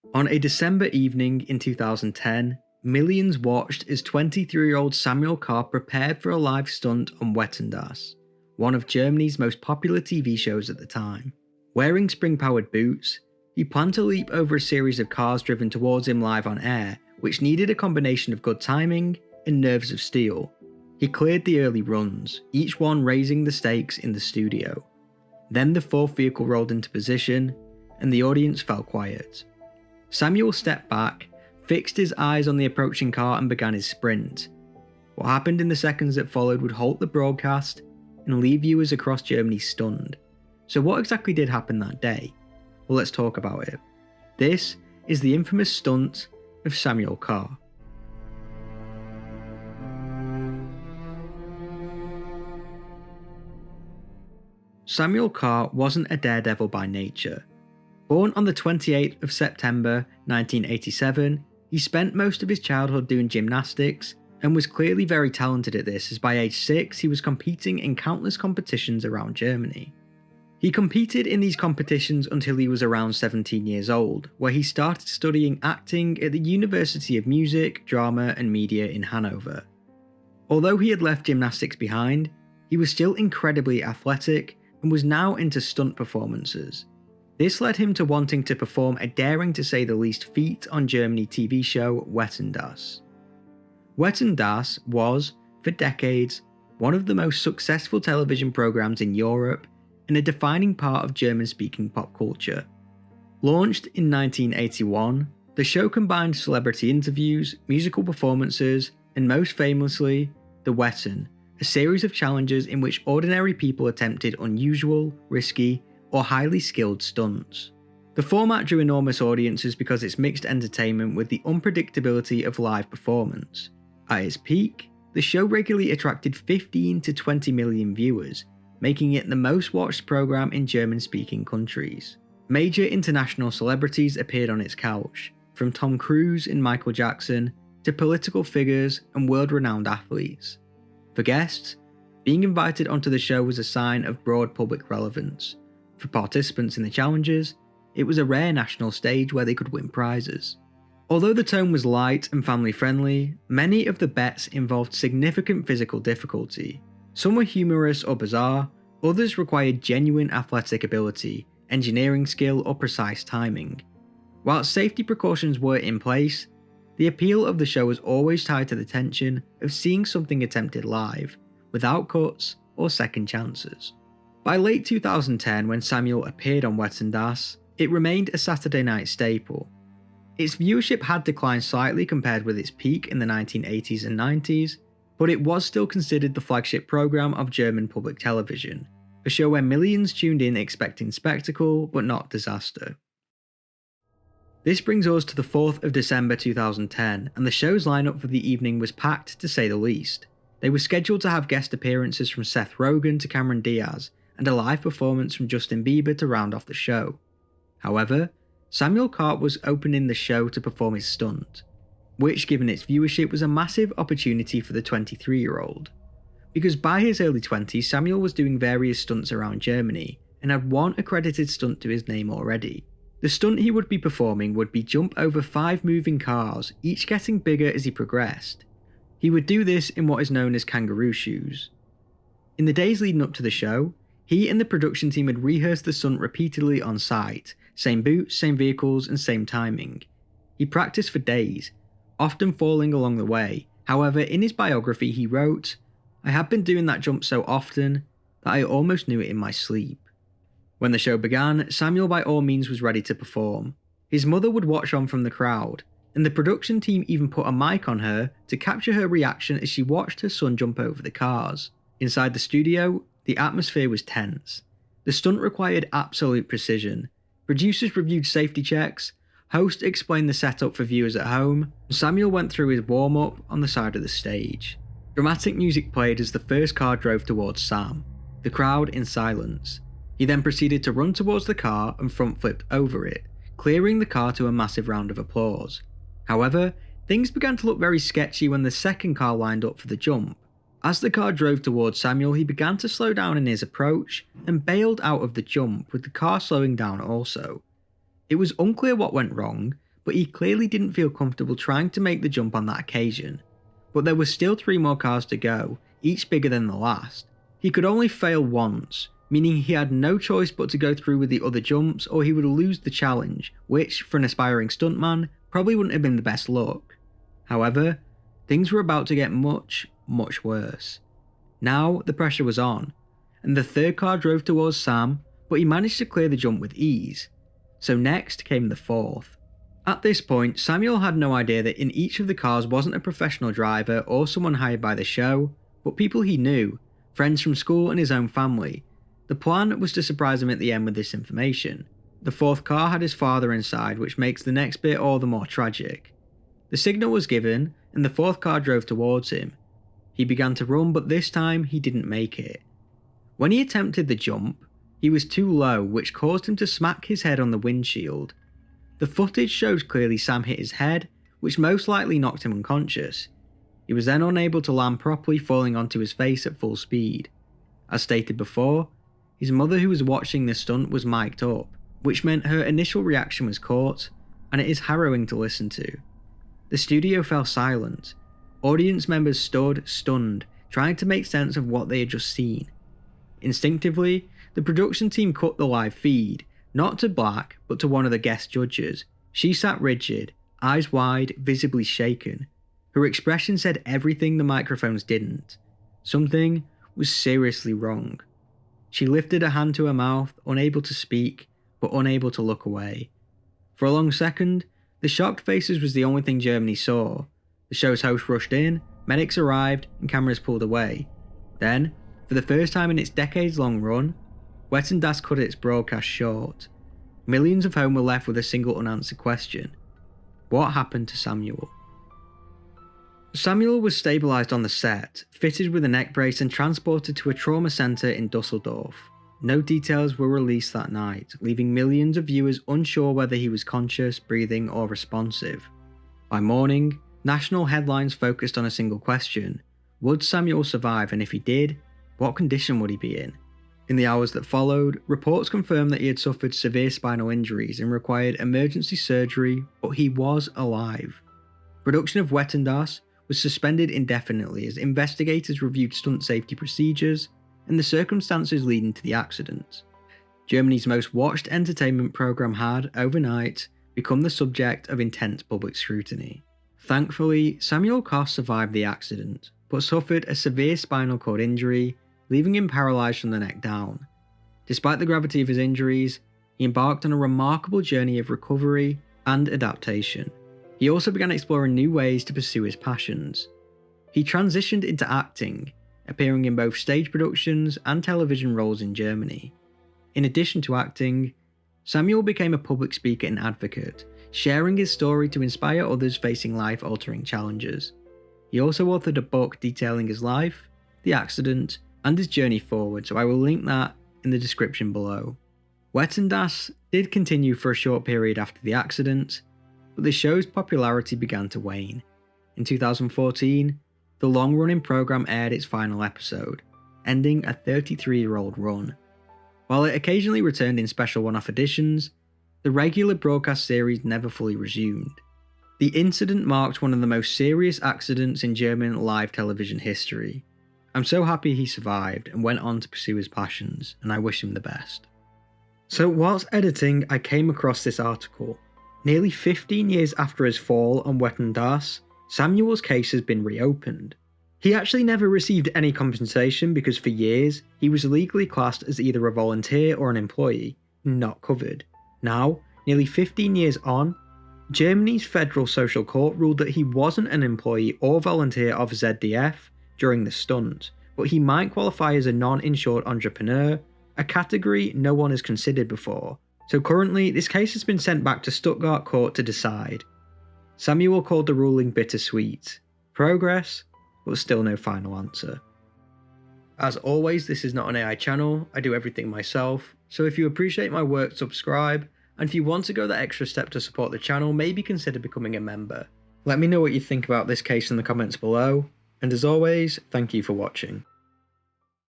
On a December evening in 2010, millions watched as 23-year-old Samuel Koch prepared for a live stunt on Wetten, one of Germany's most popular TV shows at the time. Wearing spring-powered boots, he planned to leap over a series of cars driven towards him live on air, which needed a combination of good timing and nerves of steel. He cleared the early runs, each one raising the stakes in the studio. Then the fourth vehicle rolled into position, and the audience fell quiet. Samuel stepped back, fixed his eyes on the approaching car and began his sprint. What happened in the seconds that followed would halt the broadcast and leave viewers across Germany stunned. So what exactly did happen that day? Well, let's talk about it. This is the infamous stunt of Samuel Koch. Samuel Koch wasn't a daredevil by nature. Born on the 28th of September 1987, he spent most of his childhood doing gymnastics and was clearly very talented at this, as by age 6 he was competing in countless competitions around Germany. He competed in these competitions until he was around 17 years old, where he started studying acting at the University of Music, Drama and Media in Hanover. Although he had left gymnastics behind, he was still incredibly athletic and was now into stunt performances. This led him to wanting to perform a daring to say the least feat on Germany TV show Wetten. Wetten was, for decades, one of the most successful television programs in Europe and a defining part of German-speaking pop culture. Launched in 1981, the show combined celebrity interviews, musical performances, and most famously, the Wetten, a series of challenges in which ordinary people attempted unusual, risky, or highly skilled stunts. The format drew enormous audiences because it's mixed entertainment with the unpredictability of live performance. At its peak, the show regularly attracted 15 to 20 million viewers, making it the most watched program in German-speaking countries. Major international celebrities appeared on its couch, from Tom Cruise and Michael Jackson to political figures and world-renowned athletes. For guests, being invited onto the show was a sign of broad public relevance. For participants in the challenges, it was a rare national stage where they could win prizes. Although the tone was light and family-friendly, many of the bets involved significant physical difficulty. Some were humorous or bizarre, others required genuine athletic ability, engineering skill or precise timing. While safety precautions were in place, the appeal of the show was always tied to the tension of seeing something attempted live, without cuts or second chances. By late 2010, when Samuel appeared on Wetten, it remained a Saturday night staple. Its viewership had declined slightly compared with its peak in the 1980s and 90s, but it was still considered the flagship program of German public television, a show where millions tuned in expecting spectacle but not disaster. This brings us to the 4th of December 2010, and the show's lineup for the evening was packed to say the least. They were scheduled to have guest appearances from Seth Rogen to Cameron Diaz, and a live performance from Justin Bieber to round off the show. However, Samuel Koch was opening the show to perform his stunt, which, given its viewership, was a massive opportunity for the 23-year-old. Because by his early 20s, Samuel was doing various stunts around Germany, and had one accredited stunt to his name already. The stunt he would be performing would be jump over 5 moving cars, each getting bigger as he progressed. He would do this in what is known as kangaroo shoes. In the days leading up to the show, he and the production team had rehearsed the stunt repeatedly on site, same boots, same vehicles, and same timing. He practiced for days, often falling along the way. However, in his biography he wrote, "I had been doing that jump so often that I almost knew it in my sleep." When the show began, Samuel by all means was ready to perform. His mother would watch on from the crowd, and the production team even put a mic on her to capture her reaction as she watched her son jump over the cars. Inside the studio, the atmosphere was tense. The stunt required absolute precision. Producers reviewed safety checks, host explained the setup for viewers at home, and Samuel went through his warm-up on the side of the stage. Dramatic music played as the first car drove towards Sam, the crowd in silence. He then proceeded to run towards the car and front flipped over it, clearing the car to a massive round of applause. However, things began to look very sketchy when the second car lined up for the jump. As the car drove towards Samuel, he began to slow down in his approach and bailed out of the jump, with the car slowing down also. It was unclear what went wrong, but he clearly didn't feel comfortable trying to make the jump on that occasion. But there were still 3 more cars to go, each bigger than the last. He could only fail once, meaning he had no choice but to go through with the other jumps or he would lose the challenge, which, for an aspiring stuntman, probably wouldn't have been the best look. However, things were about to get much, much worse. Now the pressure was on, and the 3rd car drove towards Sam, but he managed to clear the jump with ease. So next came the 4th. At this point, Samuel had no idea that in each of the cars wasn't a professional driver or someone hired by the show, but people he knew, friends from school and his own family. The plan was to surprise him at the end with this information. The 4th car had his father inside, which makes the next bit all the more tragic. The signal was given, and the 4th car drove towards him. He began to run, but this time he didn't make it. When he attempted the jump, he was too low, which caused him to smack his head on the windshield. The footage shows clearly Sam hit his head, which most likely knocked him unconscious. He was then unable to land properly, falling onto his face at full speed. As stated before, his mother, who was watching this stunt, was mic'd up, which meant her initial reaction was caught, and it is harrowing to listen to. The studio fell silent. Audience members stood, stunned, trying to make sense of what they had just seen. Instinctively, the production team cut the live feed, not to black, but to one of the guest judges. She sat rigid, eyes wide, visibly shaken. Her expression said everything the microphones didn't. Something was seriously wrong. She lifted a hand to her mouth, unable to speak, but unable to look away. For a long second, the shocked faces was the only thing Germany saw. The show's host rushed in, medics arrived, and cameras pulled away. Then, for the first time in its decades-long run, Wetten cut its broadcast short. Millions of homes were left with a single unanswered question. What happened to Samuel? Samuel was stabilised on the set, fitted with a neck brace and transported to a trauma centre in Dusseldorf. No details were released that night, leaving millions of viewers unsure whether he was conscious, breathing or responsive. By morning, national headlines focused on a single question. Would Samuel survive, and if he did, what condition would he be in? In the hours that followed, reports confirmed that he had suffered severe spinal injuries and required emergency surgery, but he was alive. Production of Wetten was suspended indefinitely as investigators reviewed stunt safety procedures and the circumstances leading to the accident. Germany's most watched entertainment programme had, overnight, become the subject of intense public scrutiny. Thankfully, Samuel Koch survived the accident, but suffered a severe spinal cord injury, leaving him paralysed from the neck down. Despite the gravity of his injuries, he embarked on a remarkable journey of recovery and adaptation. He also began exploring new ways to pursue his passions. He transitioned into acting, appearing in both stage productions and television roles in Germany. In addition to acting, Samuel became a public speaker and advocate, sharing his story to inspire others facing life-altering challenges. He also authored a book detailing his life, the accident, and his journey forward, so I will link that in the description below. Wetten did continue for a short period after the accident, but the show's popularity began to wane. In 2014, the long-running programme aired its final episode, ending a 33-year-old run. While it occasionally returned in special one-off editions, the regular broadcast series never fully resumed. The incident marked one of the most serious accidents in German live television history. I'm so happy he survived and went on to pursue his passions, and I wish him the best. So whilst editing, I came across this article. Nearly 15 years after his fall on Wetten, Samuel's case has been reopened. He actually never received any compensation because for years, he was legally classed as either a volunteer or an employee, not covered. Now, nearly 15 years on, Germany's Federal Social Court ruled that he wasn't an employee or volunteer of ZDF during the stunt, but he might qualify as a non-insured entrepreneur, a category no one has considered before. So currently, this case has been sent back to Stuttgart Court to decide. Samuel called the ruling bittersweet. Progress, but still no final answer. As always, this is not an AI channel, I do everything myself, so if you appreciate my work, subscribe, and if you want to go that extra step to support the channel, maybe consider becoming a member. Let me know what you think about this case in the comments below, and as always, thank you for watching.